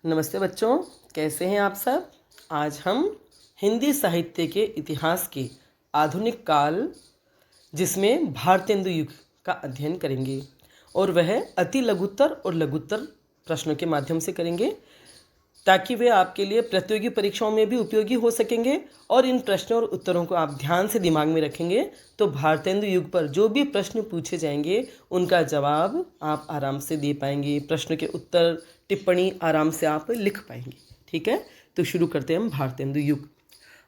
नमस्ते बच्चों, कैसे हैं आप सब। आज हम हिंदी साहित्य के इतिहास के आधुनिक काल जिसमें भारतेंदु युग का अध्ययन करेंगे और वह अति लघुत्तर और लघुत्तर प्रश्नों के माध्यम से करेंगे ताकि वे आपके लिए प्रतियोगी परीक्षाओं में भी उपयोगी हो सकेंगे। और इन प्रश्नों और उत्तरों को आप ध्यान से दिमाग में रखेंगे तो भारतेंदु युग पर जो भी प्रश्न पूछे जाएंगे उनका जवाब आप आराम से दे पाएंगे, प्रश्न के उत्तर टिप्पणी आराम से आप लिख पाएंगे। ठीक है, तो शुरू करते हैं हम भारतेंदु युग।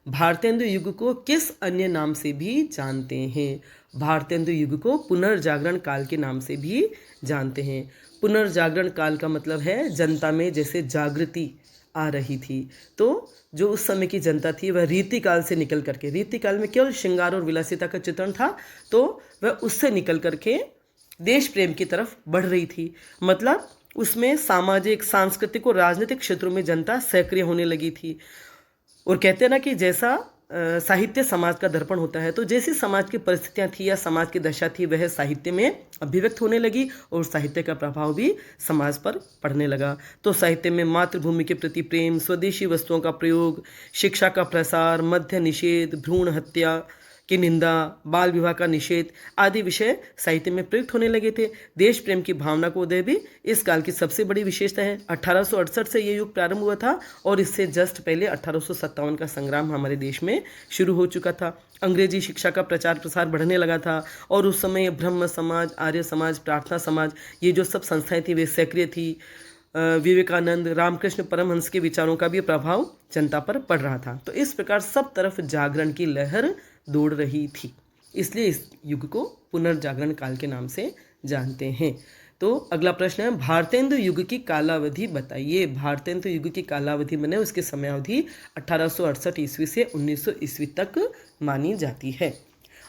भारतेंदु युग को किस अन्य नाम से भी जानते हैं? भारतेंदु युग को पुनर्जागरण काल के नाम से भी जानते हैं। पुनर्जागरण काल का मतलब है जनता में जैसे जागृति आ रही थी, तो जो उस समय की जनता थी वह रीति काल से निकल करके, रीति काल में केवल श्रृंगार और विलासिता का चित्रण था, तो वह उससे निकल करके देश प्रेम की तरफ बढ़ रही थी। मतलब उसमें सामाजिक, सांस्कृतिक और राजनीतिक क्षेत्रों में जनता सक्रिय होने लगी थी। और कहते हैं ना कि जैसा साहित्य समाज का दर्पण होता है, तो जैसी समाज की परिस्थितियां थी या समाज की दशा थी वह साहित्य में अभिव्यक्त होने लगी और साहित्य का प्रभाव भी समाज पर पड़ने लगा। तो साहित्य में मातृभूमि के प्रति प्रेम, स्वदेशी वस्तुओं का प्रयोग, शिक्षा का प्रसार, मद्य निषेध, भ्रूण हत्या की निंदा, बाल विवाह का निषेध आदि विषय साहित्य में प्रयुक्त होने लगे थे। देश प्रेम की भावना को उदय भी इस काल की सबसे बड़ी विशेषता है। 1868 से ये युग प्रारंभ हुआ था और इससे जस्ट पहले 1857 का संग्राम हमारे देश में शुरू हो चुका था। अंग्रेजी शिक्षा का प्रचार प्रसार बढ़ने लगा था और उस समय ब्रह्म समाज, आर्य समाज, प्रार्थना समाज, ये जो सब संस्थाएं थी वे सक्रिय थी। विवेकानंद, रामकृष्ण परमहंस के विचारों का भी प्रभाव जनता पर पड़ रहा था। तो इस प्रकार सब तरफ जागरण की लहर दौड़ रही थी, इसलिए इस युग को पुनर्जागरण काल के नाम से जानते हैं। तो अगला प्रश्न है, भारतेंदु युग की कालावधि बताइए। भारतेंदु युग की कालावधि माने उसकी समयावधि 1868 ईस्वी से 1900 ईस्वी तक मानी जाती है।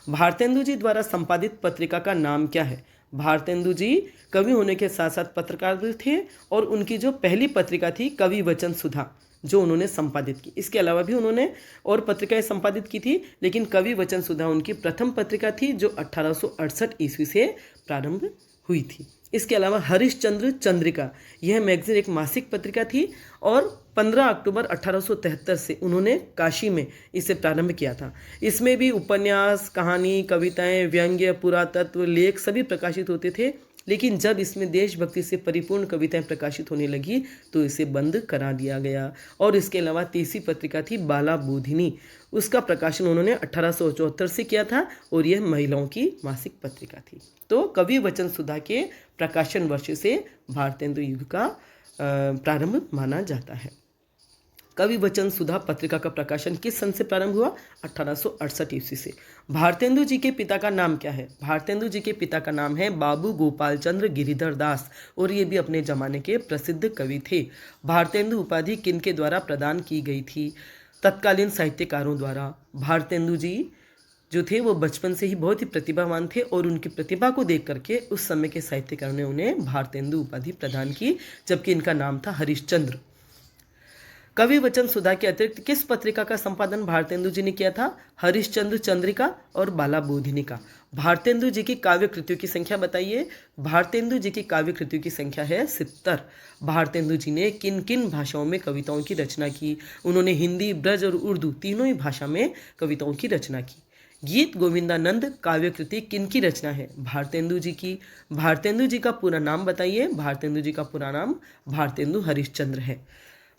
भारतेंदु जी द्वारा संपादित पत्रिका का नाम क्या है? भारतेंदु जी कवि होने के साथ साथ पत्रकार भी थे और उनकी जो पहली पत्रिका थी कवि वचन सुधा, जो उन्होंने संपादित की। इसके अलावा भी उन्होंने और पत्रिकाएं संपादित की थी, लेकिन कवि वचन सुधा उनकी प्रथम पत्रिका थी जो 1868 ईस्वी से प्रारंभ हुई थी। इसके अलावा हरिश्चंद्र चंद्रिका, यह मैगजीन एक मासिक पत्रिका थी और 15 अक्टूबर 1873 से उन्होंने काशी में इसे प्रारंभ किया था। इसमें भी उपन्यास, कहानी, कविताएं, व्यंग्य, पुरातत्व, लेख सभी प्रकाशित होते थे। लेकिन जब इसमें देशभक्ति से परिपूर्ण कविताएं प्रकाशित होने लगी तो इसे बंद करा दिया गया। और इसके अलावा तीसरी पत्रिका थी बाला बोधिनी, उसका प्रकाशन उन्होंने 1874 से किया था और यह महिलाओं की मासिक पत्रिका थी। तो कवि वचन सुधा के प्रकाशन वर्ष से भारतेंदु युग का प्रारंभ माना जाता है। कवि वचन सुधा पत्रिका का प्रकाशन किस सन से प्रारंभ हुआ? 1868 ईस्वी से। भारतेंदु जी के पिता का नाम क्या है? भारतेंदु जी के पिता का नाम है बाबू गोपाल चंद्र गिरिधर दास और ये भी अपने जमाने के प्रसिद्ध कवि थे। भारतेंदु उपाधि किनके द्वारा प्रदान की गई थी? तत्कालीन साहित्यकारों द्वारा। भारतेंदु जी जो थे वो बचपन से ही बहुत ही प्रतिभावान थे और उनकी प्रतिभा को देख करके उस समय के साहित्यकारों ने उन्हें भारतेंदु उपाधि प्रदान की, जबकि इनका नाम था हरिश्चंद्र। कवि वचन सुधा के अतिरिक्त किस पत्रिका का संपादन भारतेंदु जी ने किया था? हरिश्चंद्र चंद्रिका और बाला बोधिनी का। भारतेंदु जी की काव्य कृतियों की संख्या बताइए। भारतेंदु जी की काव्य कृतियों की संख्या है 70। भारतेंदु जी ने किन किन भाषाओं में कविताओं की रचना की? उन्होंने हिंदी, ब्रज और उर्दू तीनों ही भाषा में कविताओं की रचना की। गीत गोविंदानंद काव्य कृति किन की रचना है? भारतेंदु जी की। भारतेंदु जी का पूरा नाम बताइए। भारतेंदु जी का पूरा नाम भारतेंदु हरिश्चंद्र है।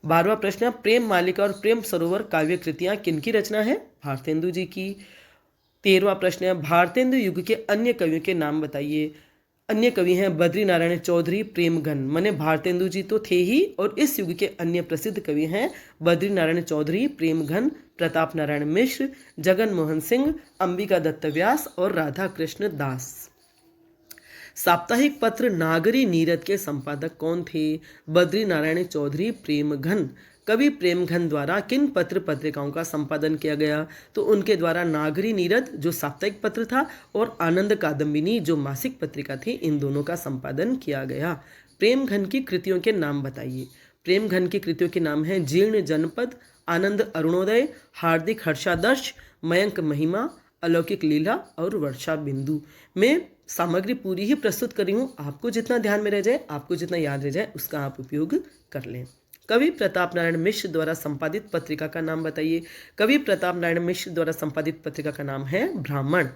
12वां प्रश्न, प्रेम मालिका और प्रेम सरोवर काव्य कृतियां किनकी रचना है? भारतेंदु जी की। 13वां प्रश्न है, भारतेंदु युग के अन्य कवियों के नाम बताइए। अन्य कवि हैं बद्री नारायण चौधरी, प्रेमघन, माने भारतेंदु जी तो थे ही और इस युग के अन्य प्रसिद्ध कवि हैं बद्री नारायण चौधरी, प्रेमघन, प्रताप नारायण मिश्र, जगन मोहन सिंह, अंबिका दत्त व्यास और राधा कृष्ण दास। साप्ताहिक पत्र नागरी नीरद के संपादक कौन थे? बद्री नारायण चौधरी, प्रेमघन। कवि प्रेमघन द्वारा किन पत्र पत्रिकाओं का संपादन किया गया? तो उनके द्वारा नागरी नीरद जो साप्ताहिक पत्र था और आनंद कादम्बिनी जो मासिक पत्रिका थी, इन दोनों का संपादन किया गया। प्रेमघन की कृतियों के नाम बताइए। प्रेमघन की कृतियों के नाम हैं जीर्ण जनपद, आनंद अरुणोदय, हार्दिक हर्षादर्श, मयंक महिमा, अलौकिक लीला और वर्षा बिंदु। मैं सामग्री पूरी ही प्रस्तुत कर रही हूँ, आपको जितना ध्यान में रह जाए, आपको जितना याद रह जाए उसका आप उपयोग कर लें। कवि प्रताप नारायण मिश्र द्वारा संपादित पत्रिका का नाम बताइए। कवि प्रताप नारायण मिश्र द्वारा संपादित पत्रिका का नाम है ब्राह्मण।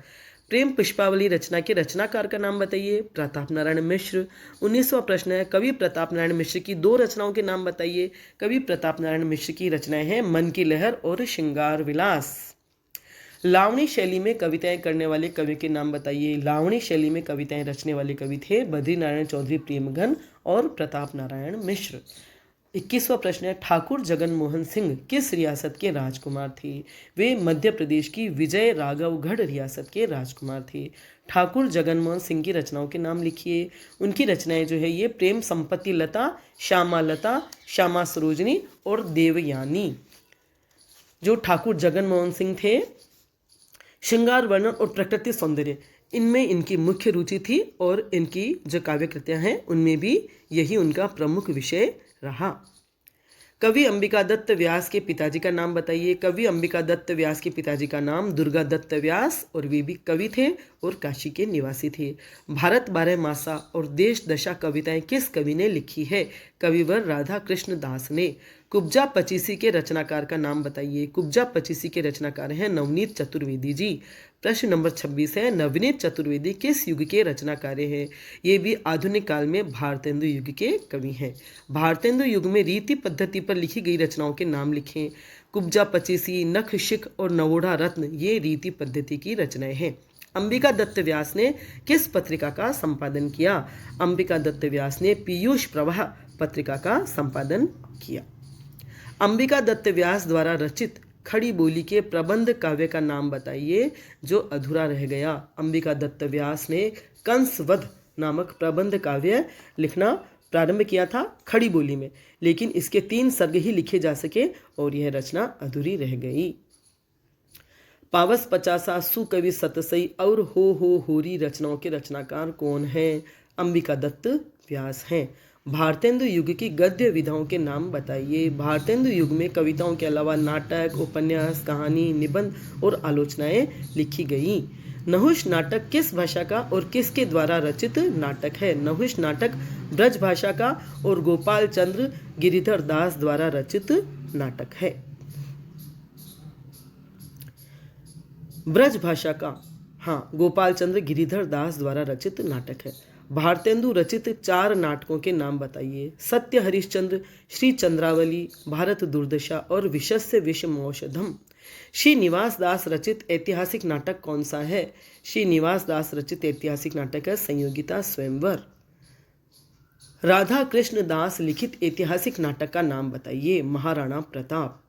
प्रेम पुष्पावली रचना के रचनाकार का नाम बताइए। प्रताप नारायण मिश्र। 19वां प्रश्न है, कवि प्रताप नारायण मिश्र की 2 रचनाओं के नाम बताइए। कवि प्रताप नारायण मिश्र की रचनाएं हैं मन की लहर और श्रृंगार विलास। लावणी शैली में कविताएं करने वाले कवि के नाम बताइए। लावणी शैली में कविताएं रचने वाले कवि थे बद्री नारायण चौधरी प्रेमघन और प्रताप नारायण मिश्र। 21वां प्रश्न है, ठाकुर जगन मोहन सिंह किस रियासत के राजकुमार थे। वे मध्य प्रदेश की विजय राघवगढ़ रियासत के राजकुमार थे। ठाकुर जगन मोहन सिंह की रचनाओं के नाम लिखिए। उनकी रचनाएं जो है ये प्रेम संपत्ति लता, श्यामा लता, श्यामा सरोजनी और देवयानी। जो ठाकुर जगन मोहन सिंह थे, श्रृंगार वर्णन और प्रकृति सौंदर्य इनमें इनकी मुख्य रुचि थी और इनकी जो काव्य कृतियां हैं उनमें भी यही उनका प्रमुख विषय रहा। कवि अंबिका दत्त व्यास के पिताजी का नाम बताइए। कवि अंबिका दत्त व्यास के पिताजी का नाम दुर्गा दत्त व्यास और वे भी कवि थे और काशी के निवासी थे। भारत 12 मासा और देश दशा कविताएं किस कवि ने लिखी है। कविवर राधा कृष्ण दास ने। कुब्जा पचीसी के रचनाकार का नाम बताइए। कुब्जा पचीसी के रचनाकार हैं नवनीत चतुर्वेदी जी। प्रश्न नंबर 26 है, नवनीत चतुर्वेदी किस युग के रचनाकार हैं। ये भी आधुनिक काल में भारतेंदु युग के कवि हैं। भारतेंदु युग में रीति पद्धति पर लिखी गई रचनाओं के नाम लिखें। कुब्जा पचीसी, नख शिख और नवोढ़ा रत्न ये रीति पद्धति की रचनाएं हैं। अंबिका दत्त व्यास ने किस पत्रिका का संपादन किया। अंबिका दत्त व्यास ने पीयूष प्रवाह पत्रिका का संपादन किया। अंबिका दत्त व्यास द्वारा रचित खड़ी बोली के प्रबंध काव्य का नाम बताइए जो अधूरा रह गया। अंबिका दत्त व्यास ने कंसवध नामक प्रबंध काव्य लिखना प्रारंभ किया था खड़ी बोली में, लेकिन इसके 3 सर्ग ही लिखे जा सके और यह रचना अधूरी रह गई। पावस 50 सुकवि सतसई और हो होरी रचनाओं के रचनाकार कौन हैं। अंबिका दत्त व्यास हैं। भारतेंदु युग की गद्य विधाओं के नाम बताइए। भारतेंदु युग में कविताओं के अलावा नाटक, उपन्यास, कहानी, निबंध और आलोचनाएं लिखी गई। नहुष नाटक किस भाषा का और किसके द्वारा रचित नाटक है। नहुष नाटक ब्रज भाषा का और गोपाल चंद्र गिरिधर दास द्वारा रचित नाटक है। ब्रज भाषा का, हाँ, गोपाल चंद्र गिरिधर दास द्वारा रचित नाटक है। भारतेंदु रचित 4 नाटकों के नाम बताइए। सत्य हरिश्चंद्र, श्री चंद्रावली, भारत दुर्दशा और विशस्य विषमौषधम। श्रीनिवास दास रचित ऐतिहासिक नाटक कौन सा है। श्रीनिवास दास रचित ऐतिहासिक नाटक है संयोगिता स्वयंवर। राधा कृष्ण दास लिखित ऐतिहासिक नाटक का नाम बताइए। महाराणा प्रताप।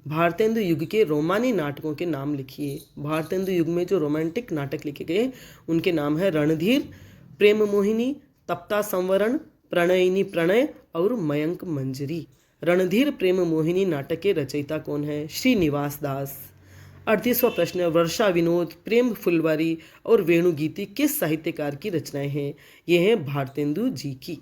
भारतेंदु युग के रोमानी नाटकों के नाम लिखिए। भारतेंदु युग में जो रोमांटिक नाटक लिखे गए उनके नाम है रणधीर, प्रेम मोहिनी, तप्ता संवरण, प्रणयिनी प्रणय और मयंक मंजरी। रणधीर प्रेम मोहिनी नाटक के रचयिता कौन है। श्रीनिवास दास। 38वां प्रश्न, वर्षा विनोद, प्रेम फुलवारी और वेणुगीति किस साहित्यकार की रचनाएं हैं। ये हैं भारतेंदु जी की।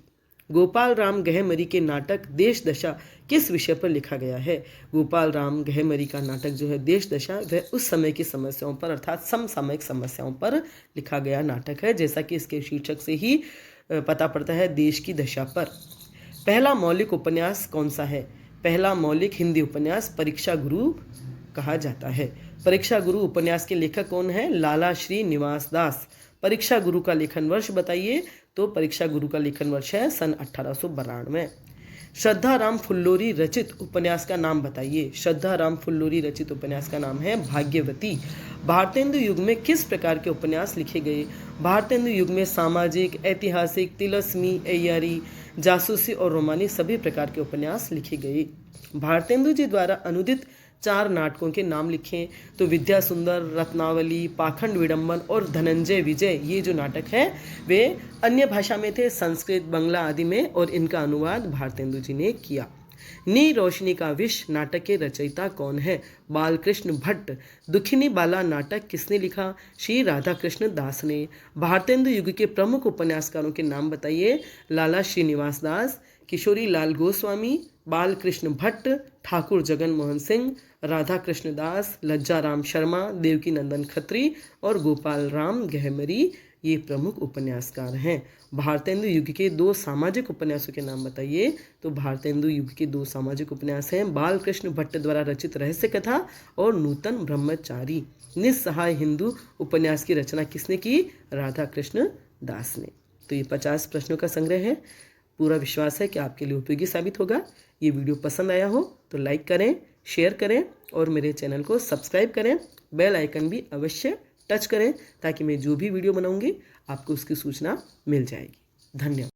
गोपाल राम गहमरी के नाटक देश दशा किस विषय पर लिखा गया है। गोपाल राम गहमरी का नाटक जो है देश दशा वह उस समय की समस्याओं पर अर्थात समसामयिक समस्याओं पर लिखा गया नाटक है, जैसा कि इसके शीर्षक से ही पता पड़ता है, देश की दशा पर। पहला मौलिक उपन्यास कौन सा है। पहला मौलिक हिंदी उपन्यास परीक्षा गुरु कहा जाता है। परीक्षा गुरु उपन्यास के लेखक कौन है। लाला श्री निवास दास। परीक्षा गुरु का लेखन वर्ष बताइए। तो परीक्षा गुरु का लेखन वर्ष है सन 1892। श्रद्धा राम फुल्लोरी रचित उपन्यास का नाम बताइए। श्रद्धा राम फुल्लोरी रचित उपन्यास का नाम है भाग्यवती। भारतेंदु युग में किस प्रकार के उपन्यास लिखे गए। भारतेंदु युग में सामाजिक, ऐतिहासिक, तिलस्मी, अय्यारी, जासूसी और रोमानी सभी प्रकार के उपन्यास लिखे गए। भारतेंदु जी द्वारा अनुदित 4 नाटकों के नाम लिखें। तो विद्या सुंदर, रत्नावली, पाखंड विडंबन और धनंजय विजय ये जो नाटक है वे अन्य भाषा में थे, संस्कृत, बंगला आदि में, और इनका अनुवाद भारतेंदु जी ने किया। नी रोशनी का विष नाटक के रचयिता कौन है। बालकृष्ण भट्ट। दुखिनी बाला नाटक किसने लिखा। श्री राधा कृष्ण दास ने। भारतेंदु युग के प्रमुख उपन्यासकारों के नाम बताइए। लाला श्रीनिवास दास, किशोरी लाल गोस्वामी, बालकृष्ण भट्ट, ठाकुर जगन मोहन सिंह, राधा कृष्ण दास, लज्जा राम शर्मा, देवकी नंदन खत्री और गोपाल राम गहमरी ये प्रमुख उपन्यासकार हैं। भारतेंदु युग के 2 सामाजिक उपन्यासों के नाम बताइए। तो भारतेंदु युग के 2 सामाजिक उपन्यास हैं बालकृष्ण भट्ट द्वारा रचित रहस्य कथा और नूतन ब्रह्मचारी। निस्सहाय हिंदू उपन्यास की रचना किसने की? राधा कृष्ण दास ने। तो ये 50 प्रश्नों का संग्रह है। पूरा विश्वास है कि आपके लिए उपयोगी साबित होगा। ये वीडियो पसंद आया हो तो लाइक करें, शेयर करें और मेरे चैनल को सब्सक्राइब करें। बेल आइकन भी अवश्य टच करें ताकि मैं जो भी वीडियो बनाऊंगी आपको उसकी सूचना मिल जाएगी। धन्यवाद।